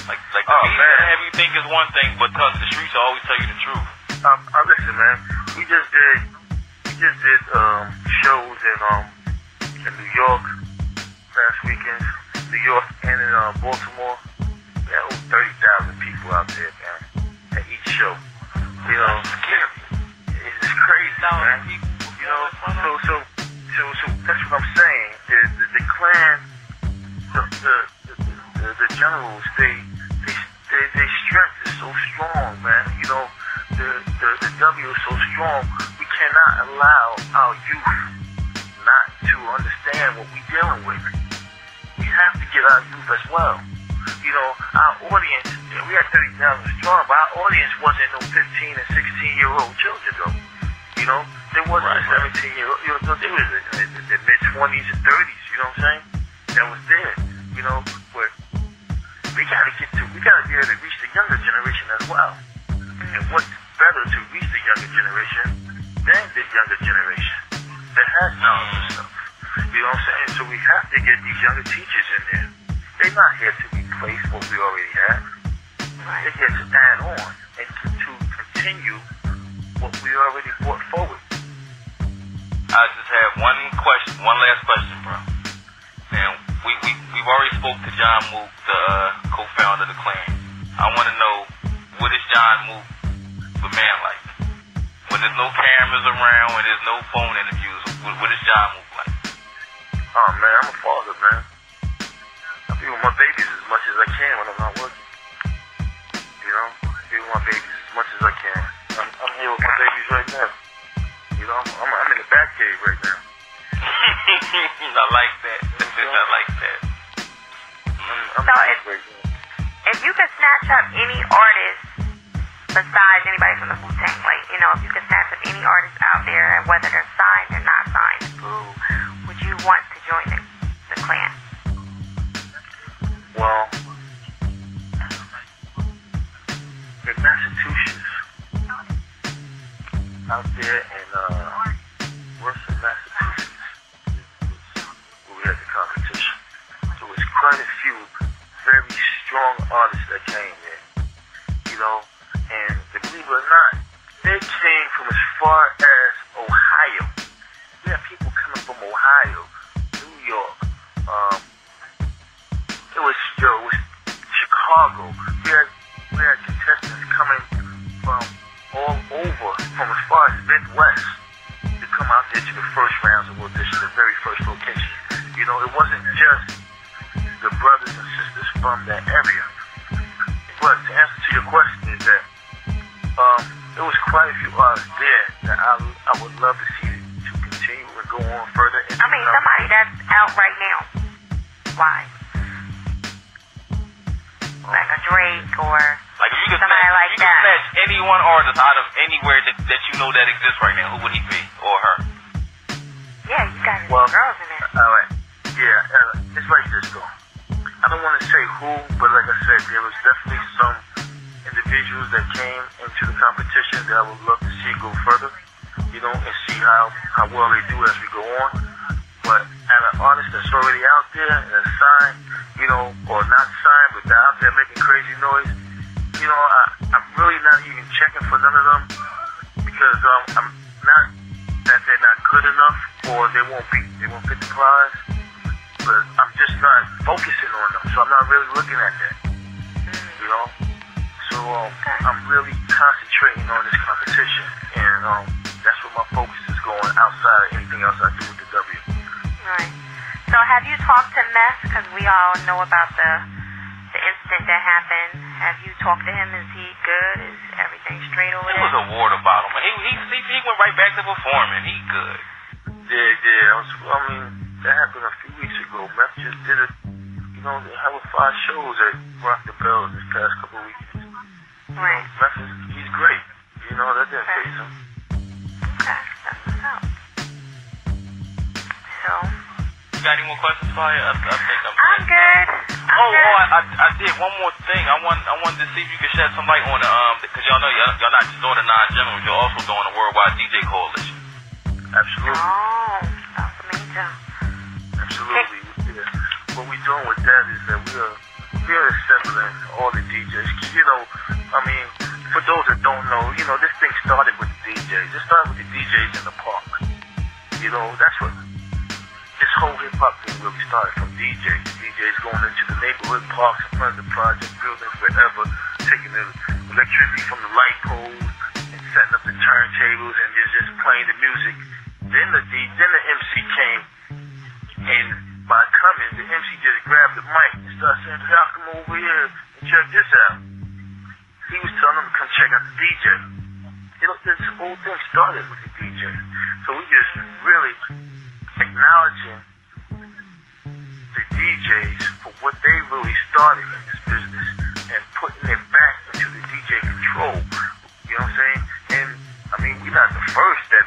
Like the media have you think is one thing, but the streets will always tell you the truth. Listen, man. We just did shows in New York last weekend, New York and in Baltimore. We had over 30,000 people out there, man, at each show. You know, it's crazy, man. You know, so that's what I'm saying. The Klan, the generals, their strength is so strong, man. You know, the W is so strong. We cannot allow our youth not to understand what we're dealing with. We have to get our youth as well. You know, our audience, we had 30,000 strong, but our audience wasn't no 15 and 16-year-old children, though. You know, there wasn't a 17-year-old, you know, they was in the mid-20s and 30s, you know what I'm saying? That was there, you know, but we gotta be able to reach the younger generation as well. And what's better to reach the younger generation than the younger generation that has knowledge and stuff. You know what I'm saying? So we have to get these younger teachers in there. They're not here to replace what we already have. They're here to add on and to continue what we already brought forward. I just have one last question, bro. And we've already spoke to John Mook, the co-founder of the Klan. I want to know, what is John Mook the man like? When there's no cameras around, when there's no phone interviews, what is John Mook like? Oh man, I'm a father, man. I be with my babies as much as I can when I'm not working. You know, I be with my babies as much as I can. I'm here with my babies right now. You know, I'm in the back cave right now. I like that. I like that. If you could snatch up any artist besides anybody from the Wu Tang, like, you know, if you could snatch up any artist out there, whether they're signed or not signed, who would you want to join the Klan? Well, in Massachusetts, out there in Worcester, Massachusetts, where we had the competition. So it's quite a few very strong artists that came there, you know, and believe it or not, they came from as far as Ohio. We had people coming from Ohio, New York, it was Chicago. We had contestants coming from all over, from as far as Midwest, to come out there to the first rounds of audition, the very first location. You know, it wasn't just the brothers and sisters from that area. But to answer to your question is that there was quite a few artists there that I would love to see to continue and go on further. I mean, somebody that's out right now. Why? Like a Drake or like if you could somebody like that. Snatch any one artist out of anywhere that you know that exists right now, who would he be or her? Yeah, you got some girls in there. All right. Yeah, it's like this though. I don't want to say who, but like I said, there was definitely some individuals that came into the competition that I would love to see go further, you know, and see how well they do as we go on. But as an artist that's already out there and is signed, you know, or not signed, but they're out there making crazy noise, you know, I'm really not even checking for none of them because I'm not that they're not good enough or they won't fit the prize. But I'm just not focusing on them, so I'm not really looking at that, you know. So I'm really concentrating on this competition, and that's where my focus is going outside of anything else I do with the W. Right. So have you talked to Mess? Because we all know about the incident that happened. Have you talked to him? Is he good? Is everything straight over there? It was a water bottle, man. He went right back to performing. He good. Yeah. I mean, that happened a few weeks ago. Meth just did it, you know, they have 5 shows at Rock the Bells this past couple of weekends. Right. Meth he's great. You know, that didn't faze him. Okay, that's what's up. So. You got any more questions for you? I think I'm good. I did one more thing. I wanted to see if you could shed some light on the because y'all know y'all not just doing the non-generals, you're also doing the Worldwide DJ Coalition. Absolutely. Oh, that's amazing. Absolutely. Yeah. What we're doing with that is that we are we're assembling all the DJs. Cause, you know, I mean, for those that don't know, you know, this thing started with the DJs. It started with the DJs in the park. You know, that's what this whole hip-hop thing really started, from DJs. DJs going into the neighborhood parks in front of the project buildings, wherever, taking the electricity from the light poles and setting up the turntables and just playing the music. Then the MC came, and by coming, the MC just grabbed the mic and started saying, y'all come over here and check this out. He was telling them to come check out the DJ. You know, this whole thing started with the DJ. So we just really acknowledging the DJs for what they really started in this business and putting it back into the DJ control. You know what I'm saying? And I mean, we're not the first that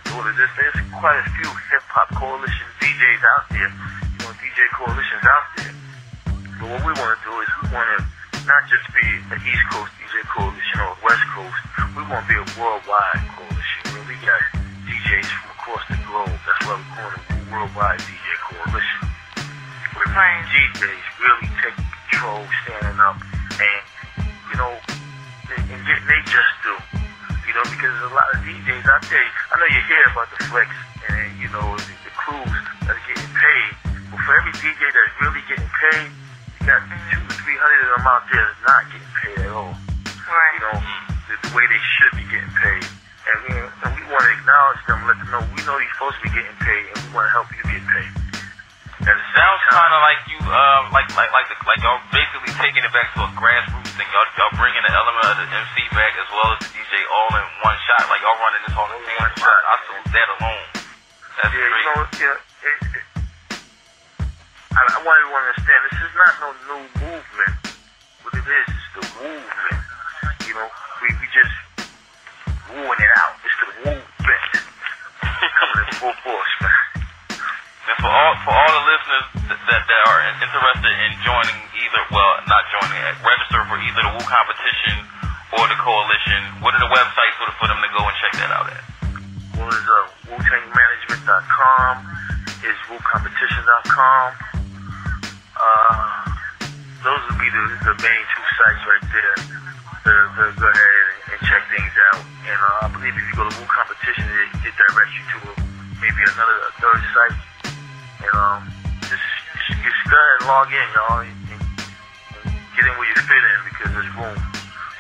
thought of this. There's quite a few hip-hop coalition DJs out there, you know, DJ coalitions out there. But what we want to do is we want to not just be an East Coast DJ coalition or a West Coast. We want to be a worldwide coalition where we got DJs from across the globe. That's why we're calling it Worldwide DJ Coalition. Where DJs really take control, standing up, and, you know, and getting they just do. You know, because there's a lot of DJs out there. I know you hear about the flex and, you know, the crews that are getting paid. But for every DJ that's really getting paid, you got 200 to 300 of them out there that's not getting paid at all. Right. You know, the way they should be getting paid. And we want to acknowledge them, let them know we know you're supposed to be getting paid, and we want to help you get paid. It sounds kind of like you, like y'all basically taking it back to a grassroots thing. Y'all bringing the element of the MC back as well as the DJ all in one shot. Like y'all running this whole thing one shot. I saw that alone. That's great. You know, I want everyone to understand, this is not no new movement. What it is the movement. You know, we just wooing it out. It's the movement coming in full force, man. And for all the listeners that are interested in joining either, well, not joining, register for either the Wu competition or the coalition, what are the websites for them to go and check that out at? One is WuTangManagement.com, is WuCompetition.com. Those would be the main two sites right there to go ahead and check things out. And I believe if you go to Wu Competition, it directs you to maybe a third site. And just go ahead and log in, y'all, and get in where you fit in, because there's room,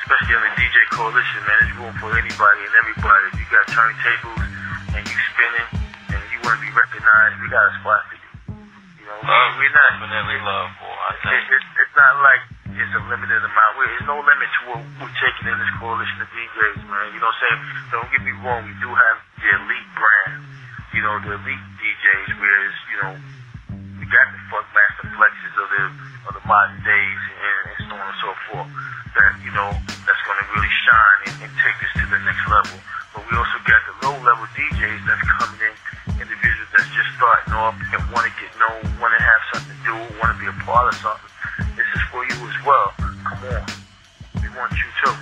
especially on the DJ coalition, man. There's room for anybody and everybody. If you got turntables and you spinning and you want to be recognized, we got a spot for you. You know, we're not definitely love, boy. It's not like it's a limited amount. There's no limit to what we're taking in this coalition of DJs, man. You know what I'm saying? Don't get me wrong, we do have the elite brand. You know, the elite DJs, whereas, you know, we got the Funk Master Flexes of the modern days and so on and so forth, that, you know, that's going to really shine and take this to the next level. But we also got the low-level DJs that's coming in, individuals that's just starting off and want to get known, want to have something to do, want to be a part of something. This is for you as well. Come on. We want you too.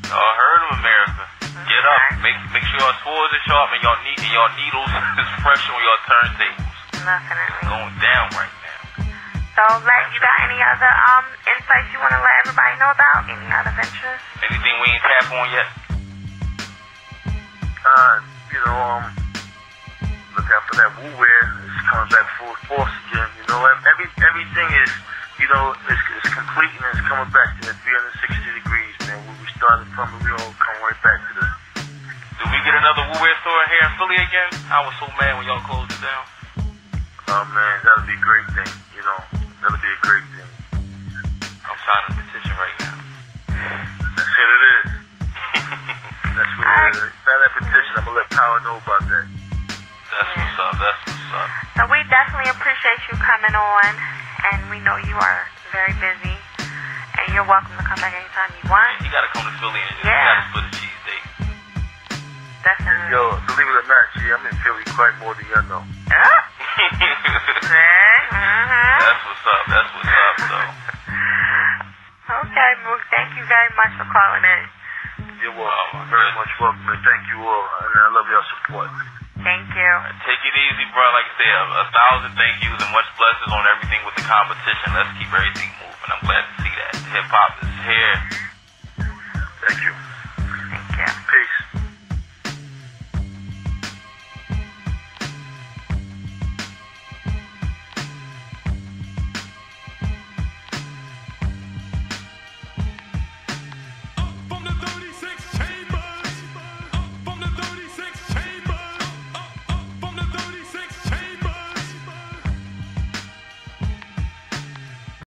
Heard of America. Get up. Make sure your swords are sharp and your needles is fresh on your turntables. Definitely. Going down right now. So, you got any other insights you want to let everybody know about? Any other ventures? Anything we ain't tap on yet? You know, look out for that Wu wear. It's coming back full force again. You know, everything is, you know, it's complete and it's coming back to the 360 degrees, man. Where we started from, we all come right back to the. Do we get another Wu wear store here in Philly again? I was so mad when y'all closed it down. Oh man, that'll be a great thing. You know, that'll be a great thing. I'm signing a petition right now. That's what it is. That's what it is. Sign that petition. I'm gonna let Power know about that. That's what's up. That's what's up. So we definitely appreciate you coming on, and we know you are very busy, and you're welcome to come back anytime you want. You gotta come to Philly and you gotta split a cheesesteak. Definitely. Yo, believe it or not, G, I'm in Philly quite more than y'all know. That's what's up. That's what's up, though. Okay, Mook. Thank you very much for calling in. You're welcome. Very much welcome, and thank you all. And I love your support. Thank you. Take it easy, bro. Like I said, 1,000 thank yous and much blessings on everything with the competition. Let's keep everything moving. I'm glad to see that. Hip hop is here.